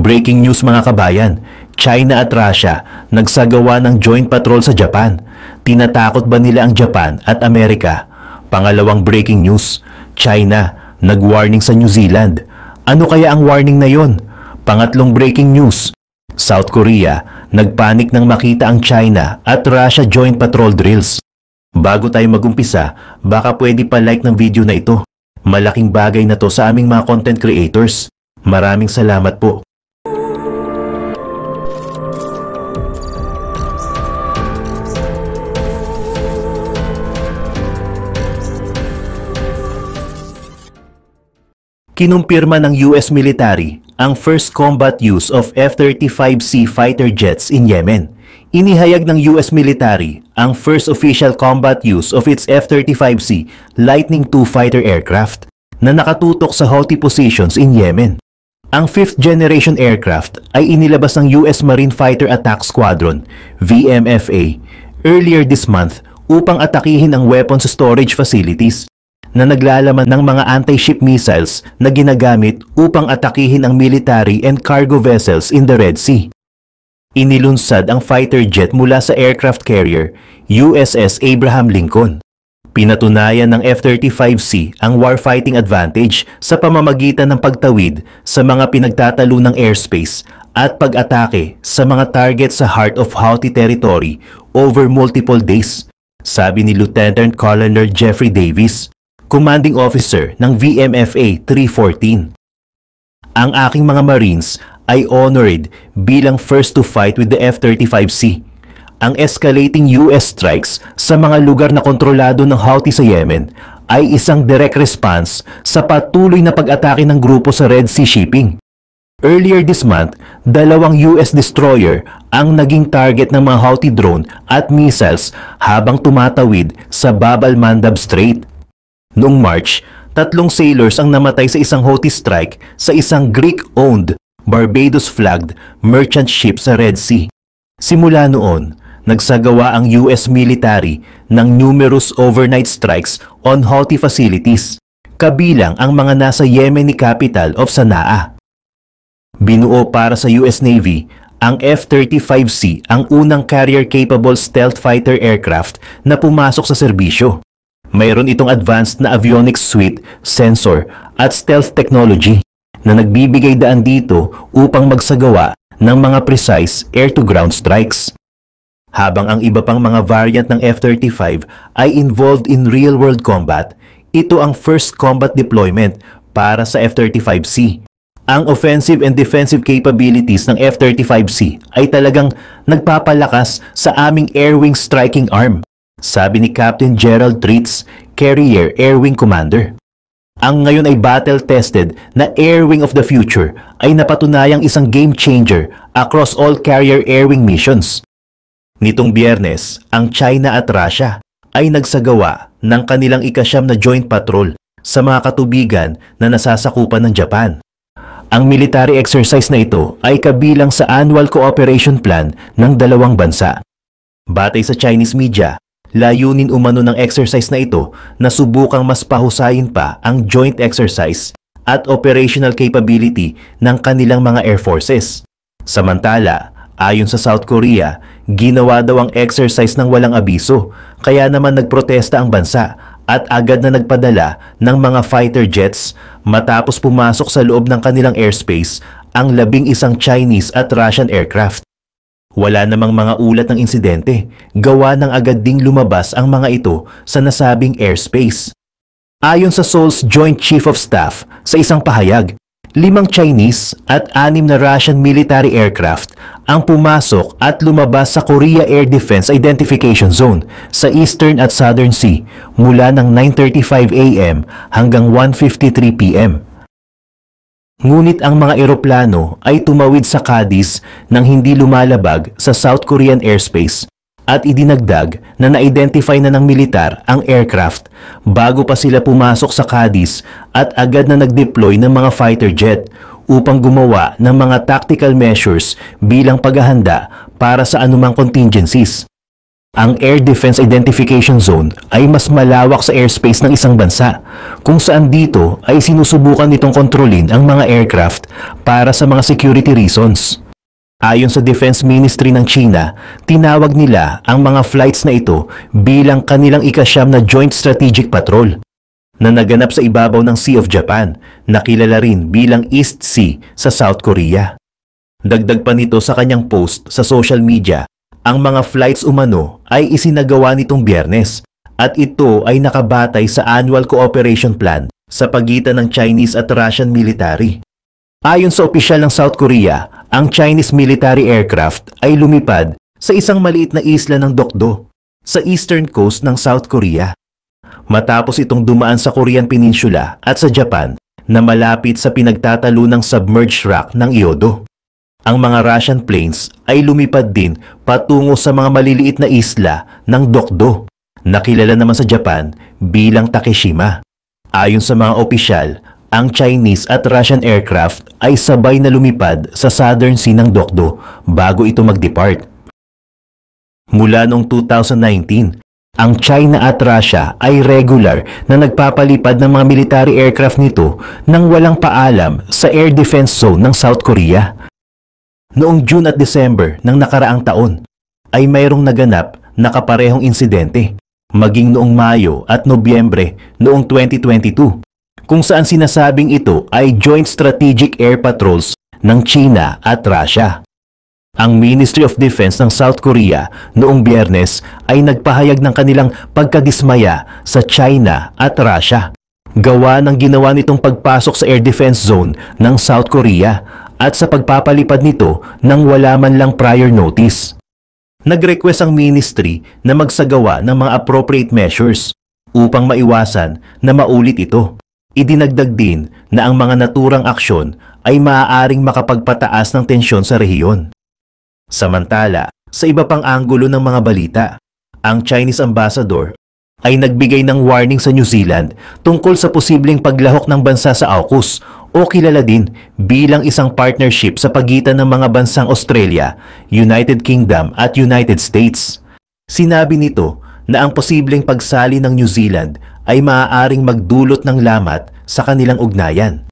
Breaking news mga kabayan, China at Russia nagsagawa ng joint patrol sa Japan. Tinatakot ba nila ang Japan at Amerika? Pangalawang breaking news, China nag-warning sa New Zealand. Ano kaya ang warning na yon? Pangatlong breaking news, South Korea nagpanik nang makita ang China at Russia joint patrol drills. Bago tayo magumpisa, baka pwede pa like ng video na ito. Malaking bagay na to sa aming mga content creators. Maraming salamat po. Kinumpirma ng US military ang first combat use of F-35C fighter jets in Yemen. Inihayag ng US military ang first official combat use of its F-35C Lightning II fighter aircraft na nakatutok sa Houthi positions in Yemen. Ang 5th generation aircraft ay inilabas ng US Marine Fighter Attack Squadron (VMFA) earlier this month upang atakihin ang weapons storage facilities na naglalaman ng mga anti-ship missiles na ginagamit upang atakihin ang military and cargo vessels in the Red Sea. Inilunsad ang fighter jet mula sa aircraft carrier USS Abraham Lincoln. Pinatunayan ng F-35C ang warfighting advantage sa pamamagitan ng pagtawid sa mga pinagtatalunang airspace at pag-atake sa mga target sa heart of Houthi territory over multiple days, sabi ni Lieutenant Colonel Jeffrey Davis, Commanding Officer ng VMFA 314. Ang aking mga Marines ay honored bilang first to fight with the F-35C. Ang escalating US strikes sa mga lugar na kontrolado ng Houthi sa Yemen ay isang direct response sa patuloy na pag-atake ng grupo sa Red Sea shipping. Earlier this month, 2 US destroyer ang naging target ng mga Houthi drone at missiles habang tumatawid sa Bab al-Mandab Strait. Noong March, 3 sailors ang namatay sa isang Houthi strike sa isang Greek-owned, Barbados-flagged merchant ship sa Red Sea. Simula noon, nagsagawa ang US military ng numerous overnight strikes on Houthi facilities, kabilang ang mga nasa Yemeni capital of Sana'a. Binuo para sa US Navy, ang F-35C ang unang carrier-capable stealth fighter aircraft na pumasok sa serbisyo. Mayroon itong advanced na avionics suite, sensor at stealth technology na nagbibigay daan dito upang magsagawa ng mga precise air-to-ground strikes. Habang ang iba pang mga variant ng F-35 ay involved in real-world combat, ito ang first combat deployment para sa F-35C. Ang offensive and defensive capabilities ng F-35C ay talagang nagpapalakas sa aming air wing striking arm, sabi ni Captain Gerald Tritz, Carrier Air Wing Commander. Ang ngayon ay battle-tested na Air Wing of the Future ay napatunayang isang game changer across all carrier air wing missions. Nitong Biyernes, ang China at Russia ay nagsagawa ng kanilang ika-9 na joint patrol sa mga katubigan na nasasakupan ng Japan. Ang military exercise na ito ay kabilang sa annual cooperation plan ng dalawang bansa. Batay sa Chinese media, layunin umano ng exercise na ito na subukang mas pahusayin pa ang joint exercise at operational capability ng kanilang mga air forces. Samantala, ayon sa South Korea, ginawa daw ang exercise ng walang abiso, kaya naman nagprotesta ang bansa at agad na nagpadala ng mga fighter jets matapos pumasok sa loob ng kanilang airspace ang 11 Chinese at Russian aircraft. Wala namang mga ulat ng insidente, gawa ng agad ding lumabas ang mga ito sa nasabing airspace. Ayon sa Seoul's Joint Chief of Staff, sa isang pahayag, 5 Chinese at 6 na Russian military aircraft ang pumasok at lumabas sa Korea Air Defense Identification Zone sa Eastern at Southern Sea mula ng 9:35 AM hanggang 1:53 PM. Ngunit ang mga eroplano ay tumawid sa Cadiz nang hindi lumalabag sa South Korean airspace at idinagdag na na-identify na ng militar ang aircraft bago pa sila pumasok sa Cadiz at agad na nag-deploy ng mga fighter jet upang gumawa ng mga tactical measures bilang paghahanda para sa anumang contingencies. Ang Air Defense Identification Zone ay mas malawak sa airspace ng isang bansa, kung saan dito ay sinusubukan nitong kontrolin ang mga aircraft para sa mga security reasons. Ayon sa Defense Ministry ng China, tinawag nila ang mga flights na ito bilang kanilang ikasyam na Joint Strategic Patrol na naganap sa ibabaw ng Sea of Japan, na kilala rin bilang East Sea sa South Korea. Dagdag pa nito sa kanyang post sa social media, ang mga flights umano ay isinagawa nitong Biyernes at ito ay nakabatay sa Annual Cooperation Plan sa pagitan ng Chinese at Russian military. Ayon sa opisyal ng South Korea, ang Chinese military aircraft ay lumipad sa isang maliit na isla ng Dokdo sa eastern coast ng South Korea, matapos itong dumaan sa Korean Peninsula at sa Japan na malapit sa pinagtatalunang submerged rock ng Iodo. Ang mga Russian planes ay lumipad din patungo sa mga maliliit na isla ng Dokdo, na kilala naman sa Japan bilang Takeshima. Ayon sa mga opisyal, ang Chinese at Russian aircraft ay sabay na lumipad sa Southern Sea ng Dokdo bago ito mag-depart. Mula noong 2019, ang China at Russia ay regular na nagpapalipad ng mga military aircraft nito nang walang paalam sa air defense zone ng South Korea. Noong June at December ng nakaraang taon ay mayroong naganap na kaparehong insidente, maging noong Mayo at Nobyembre noong 2022, kung saan sinasabing ito ay Joint Strategic Air Patrols ng China at Russia. Ang Ministry of Defense ng South Korea noong Biyernes ay nagpahayag ng kanilang pagkadismaya sa China at Russia, gawa ng ginawa nitong pagpasok sa air defense zone ng South Korea at sa pagpapalipad nito nang wala man lang prior notice. Nag-request ang ministry na magsagawa ng mga appropriate measures upang maiwasan na maulit ito. Idinagdag din na ang mga naturang aksyon ay maaaring makapagpataas ng tensyon sa rehiyon. Samantala, sa iba pang anggulo ng mga balita, ang Chinese ambassador ay nagbigay ng warning sa New Zealand tungkol sa posibleng paglahok ng bansa sa AUKUS, o kilala din bilang isang partnership sa pagitan ng mga bansang Australia, United Kingdom at United States. Sinabi nito na ang posibleng pagsali ng New Zealand ay maaaring magdulot ng lamat sa kanilang ugnayan.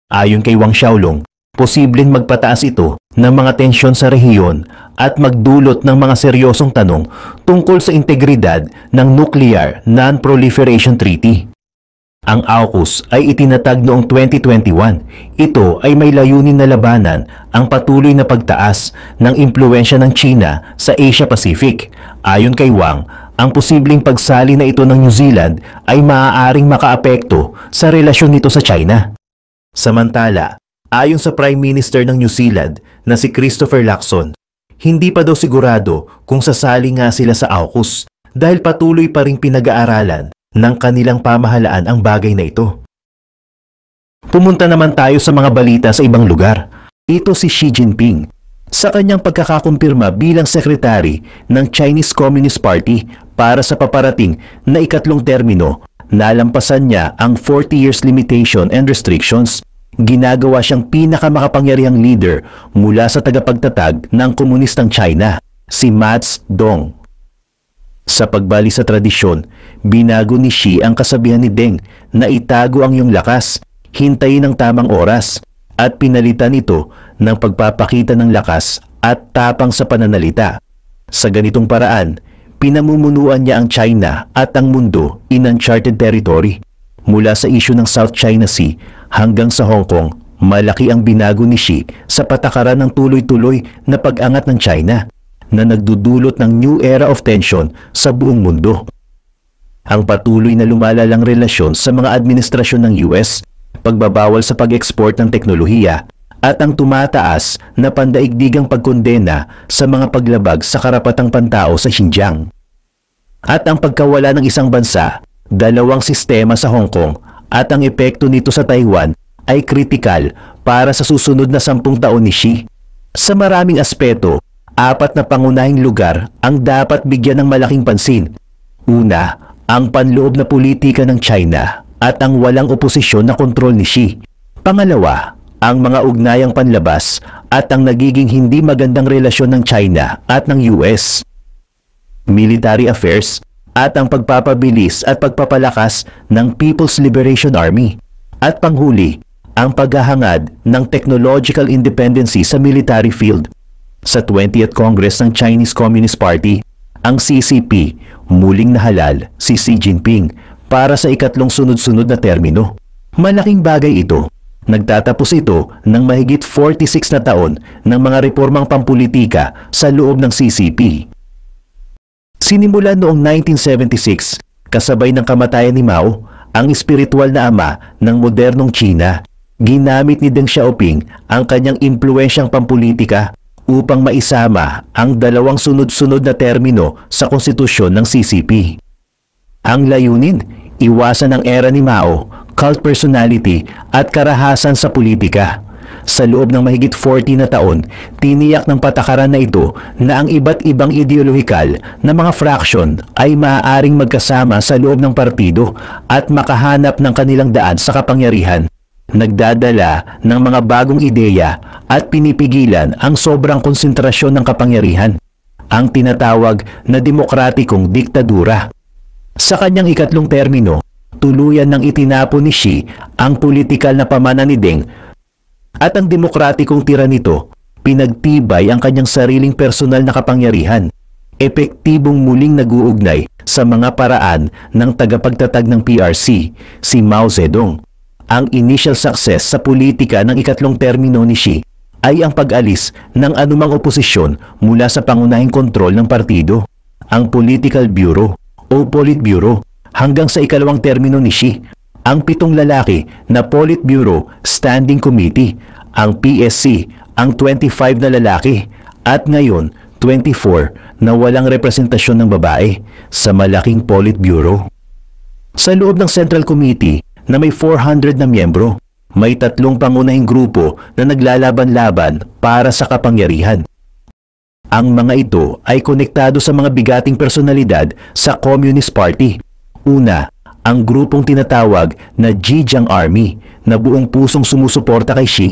Ayon kay Wang Xiaolong, posibleng magpataas ito ng mga tensyon sa rehiyon at magdulot ng mga seryosong tanong tungkol sa integridad ng Nuclear Non-Proliferation Treaty. Ang AUKUS ay itinatag noong 2021. Ito ay may layunin na labanan ang patuloy na pagtaas ng impluwensya ng China sa Asia-Pacific. Ayon kay Wang, ang posibleng pagsali na ito ng New Zealand ay maaaring makaapekto sa relasyon nito sa China. Samantala, ayon sa Prime Minister ng New Zealand na si Christopher Luxon, hindi pa daw sigurado kung sasali nga sila sa AUKUS dahil patuloy pa ring pinag-aaralan ng kanilang pamahalaan ang bagay na ito. Pumunta naman tayo sa mga balita sa ibang lugar. Ito si Xi Jinping. Sa kanyang pagkakakumpirma bilang sekretary ng Chinese Communist Party para sa paparating na ikatlong termino, nalampasan niya ang 40 years limitation and restrictions. Ginagawa siyang pinakamakapangyarihang leader mula sa tagapagtatag ng komunistang China, si Mao Zedong. Sa pagbalik sa tradisyon, binago ni Xi ang kasabihan ni Deng na itago ang iyong lakas, hintayin ang tamang oras, at pinalitan ito ng pagpapakita ng lakas at tapang sa pananalita. Sa ganitong paraan, pinamumunuan niya ang China at ang mundo in uncharted territory. Mula sa isyu ng South China Sea hanggang sa Hong Kong, malaki ang binago ni Xi sa patakaran ng tuloy-tuloy na pag-angat ng China na nagdudulot ng new era of tension sa buong mundo. Ang patuloy na lumalalang relasyon sa mga administrasyon ng US, pagbabawal sa pag-export ng teknolohiya, at ang tumataas na pandaigdigang pagkondena sa mga paglabag sa karapatang pantao sa Xinjiang. At ang pagkawala ng isang bansa, dalawang sistema sa Hong Kong at ang epekto nito sa Taiwan ay kritikal para sa susunod na 10 taon ni Xi. Sa maraming aspeto, 4 na pangunahing lugar ang dapat bigyan ng malaking pansin. Una, ang panloob na politika ng China at ang walang oposisyon na kontrol ni Xi. Pangalawa, ang mga ugnayang panlabas at ang nagiging hindi magandang relasyon ng China at ng US. military affairs, at ang pagpapabilis at pagpapalakas ng People's Liberation Army. At panghuli, ang paghahangad ng technological independency sa military field. Sa 20th Congress ng Chinese Communist Party, ang CCP, muling nahalal si Xi Jinping para sa ikatlong sunod-sunod na termino. Malaking bagay ito. Nagtatapos ito ng mahigit 46 na taon ng mga reformang pampulitika sa loob ng CCP. Sinimula noong 1976, kasabay ng kamatayan ni Mao, ang espiritual na ama ng modernong China. Ginamit ni Deng Xiaoping ang kanyang impluensyang pampulitika upang maisama ang dalawang sunod-sunod na termino sa konstitusyon ng CCP. Ang layunin, iwasan ang era ni Mao, cult personality at karahasan sa politika. Sa loob ng mahigit 40 na taon, tiniyak ng patakaran na ito na ang iba't ibang ideolohikal na mga fraction ay maaaring magkasama sa loob ng partido at makahanap ng kanilang daan sa kapangyarihan. Nagdadala ng mga bagong ideya at pinipigilan ang sobrang konsentrasyon ng kapangyarihan, ang tinatawag na demokratikong diktadura. Sa kanyang ikatlong termino, tuluyan nang itinapon ni Xi ang politikal na pamana ni Deng at ang demokratikong tira nito, pinagtibay ang kanyang sariling personal na kapangyarihan, epektibong muling nag-uugnay sa mga paraan ng tagapagtatag ng PRC, si Mao Zedong. Ang initial success sa politika ng ikatlong termino ni Xi ay ang pag-alis ng anumang oposisyon mula sa pangunahing kontrol ng partido, ang Political Bureau o Politburo, hanggang sa ikalawang termino ni Xi, ang 7 lalaki na Politburo Standing Committee, ang PSC, ang 25 na lalaki, at ngayon 24 na walang representasyon ng babae sa malaking Politburo. Sa loob ng Central Committee na may 400 na miyembro, may 3 pangunahing grupo na naglalaban-laban para sa kapangyarihan. Ang mga ito ay konektado sa mga bigating personalidad sa Communist Party. Una, ang grupong tinatawag na Zhejiang Army na buong pusong sumusuporta kay Xi.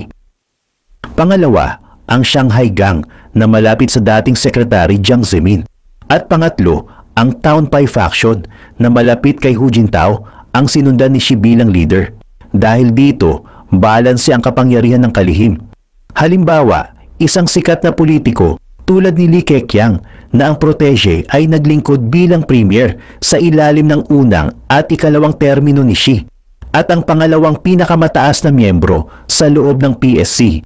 Pangalawa, ang Shanghai Gang na malapit sa dating Secretary Jiang Zemin. At pangatlo, ang Town Pai Faction na malapit kay Hu Jintao, ang sinundan ni Xi bilang leader. Dahil dito, balanse ang kapangyarihan ng kalihim. Halimbawa, isang sikat na politiko tulad ni Li Keqiang na ang protege ay naglingkod bilang premier sa ilalim ng unang at ikalawang termino ni Xi at ang pangalawang pinakamataas na miyembro sa loob ng PSC.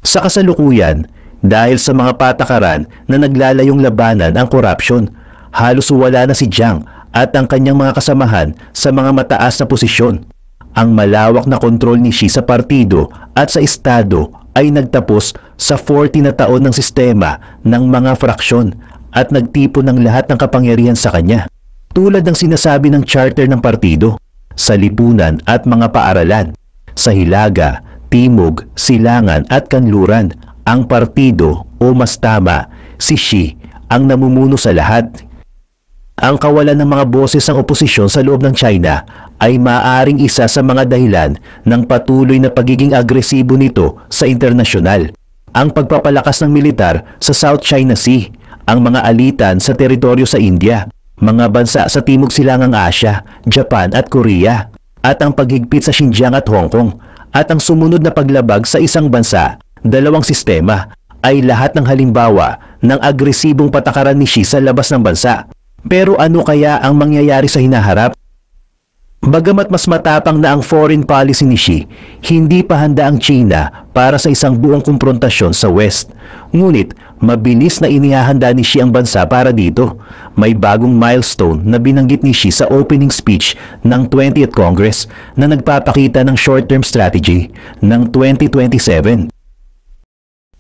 Sa kasalukuyan, dahil sa mga patakaran na naglalayong labanan ang korupsyon, halos wala na si Jiang at ang kanyang mga kasamahan sa mga mataas na posisyon. Ang malawak na kontrol ni Xi sa partido at sa estado ay nagtapos sa 40 na taon ng sistema ng mga fraksyon at nagtipon ng lahat ng kapangyarihan sa kanya. Tulad ng sinasabi ng charter ng partido, sa lipunan at mga paaralan, sa Hilaga, Timog, Silangan at Kanluran, ang partido o mas tama, si Xi ang namumuno sa lahat. Ang kawalan ng mga boses ng oposisyon sa loob ng China ay maaaring isa sa mga dahilan ng patuloy na pagiging agresibo nito sa internasyonal. Ang pagpapalakas ng militar sa South China Sea, ang mga alitan sa teritoryo sa India, mga bansa sa Timog Silangang Asya, Japan at Korea, at ang paghigpit sa Xinjiang at Hong Kong, at ang sumunod na paglabag sa isang bansa, dalawang sistema, ay lahat ng halimbawa ng agresibong patakaran ni Xi sa labas ng bansa. Pero ano kaya ang mangyayari sa hinaharap? Bagamat mas matapang na ang foreign policy ni Xi, hindi pa handa ang China para sa isang buong kumprontasyon sa West. Ngunit, mabilis na inihahanda ni Xi ang bansa para dito. May bagong milestone na binanggit ni Xi sa opening speech ng 20th Congress na nagpapakita ng short-term strategy ng 2027.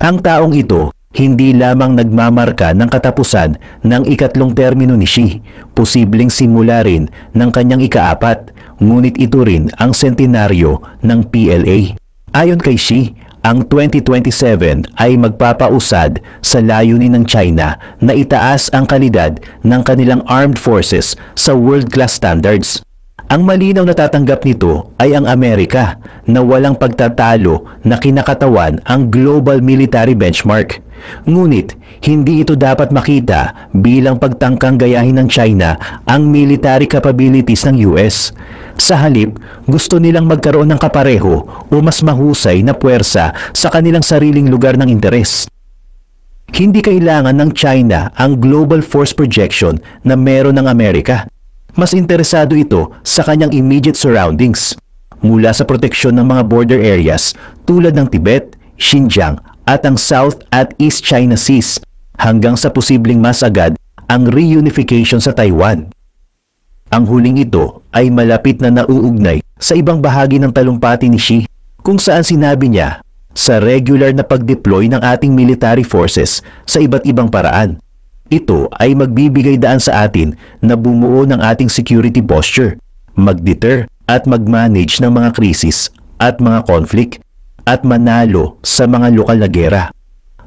Ang taong ito, hindi lamang nagmamarka ng katapusan ng ikatlong termino ni Xi, posibleng simula rin ng kanyang ika-4, ngunit ito rin ang sentenaryo ng PLA. Ayon kay Xi, ang 2027 ay magpapausad sa layunin ng China na itaas ang kalidad ng kanilang armed forces sa world-class standards. Ang malinaw na tatanggap nito ay ang Amerika na walang pagtatalo na kinakatawan ang global military benchmark. Ngunit, hindi ito dapat makita bilang pagtangkang gayahin ng China ang military capabilities ng US. Sa halip, gusto nilang magkaroon ng kapareho o mas mahusay na puwersa sa kanilang sariling lugar ng interes. Hindi kailangan ng China ang global force projection na meron ng Amerika. Mas interesado ito sa kanyang immediate surroundings, mula sa proteksyon ng mga border areas tulad ng Tibet, Xinjiang at ang South at East China Seas hanggang sa posibleng mas agad ang reunification sa Taiwan. Ang huling ito ay malapit na nauugnay sa ibang bahagi ng talumpati ni Xi kung saan sinabi niya sa regular na pag-deploy ng ating military forces sa iba't ibang paraan. Ito ay magbibigay daan sa atin na bumuo ng ating security posture, mag-deter at mag-manage ng mga krisis at mga conflict at manalo sa mga lokal na gera.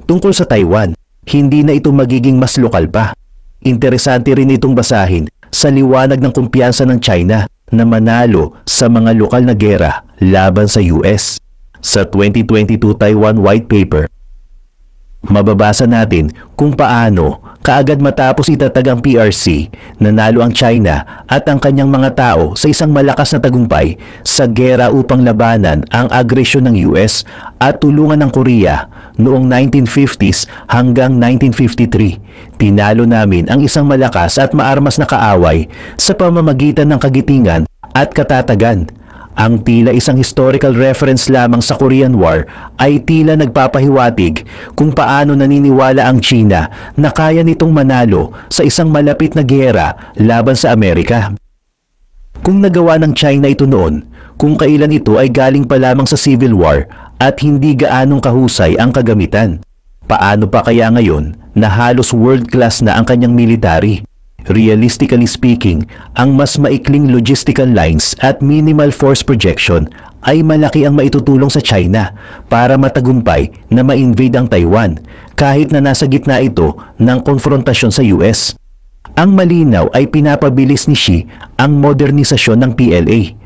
Tungkol sa Taiwan, hindi na ito magiging mas lokal pa. Interesante rin itong basahin sa liwanag ng kumpiyansa ng China na manalo sa mga lokal na gera laban sa US. Sa 2022 Taiwan White Paper, mababasa natin kung paano kaagad matapos itatag ang PRC, nanalo ang China at ang kanyang mga tao sa isang malakas na tagumpay sa gera upang labanan ang agresyon ng US at tulungan ng Korea noong 1950s hanggang 1953. Tinalo namin ang isang malakas at maarmas na kaaway sa pamamagitan ng kagitingan at katatagan. Ang tila isang historical reference lamang sa Korean War ay tila nagpapahiwatig kung paano naniniwala ang China na kaya nitong manalo sa isang malapit na giyera laban sa Amerika. Kung nagawa ng China ito noon, kung kailan ito ay galing pa lamang sa Civil War at hindi gaanong kahusay ang kagamitan, paano pa kaya ngayon na halos world-class na ang kanyang military? Realistically speaking, ang mas maikling logistical lines at minimal force projection ay malaki ang maitutulong sa China para matagumpay na ma-invade ang Taiwan kahit na nasa gitna ito ng konfrontasyon sa US. Ang malinaw ay pinapabilis ni Xi ang modernisasyon ng PLA.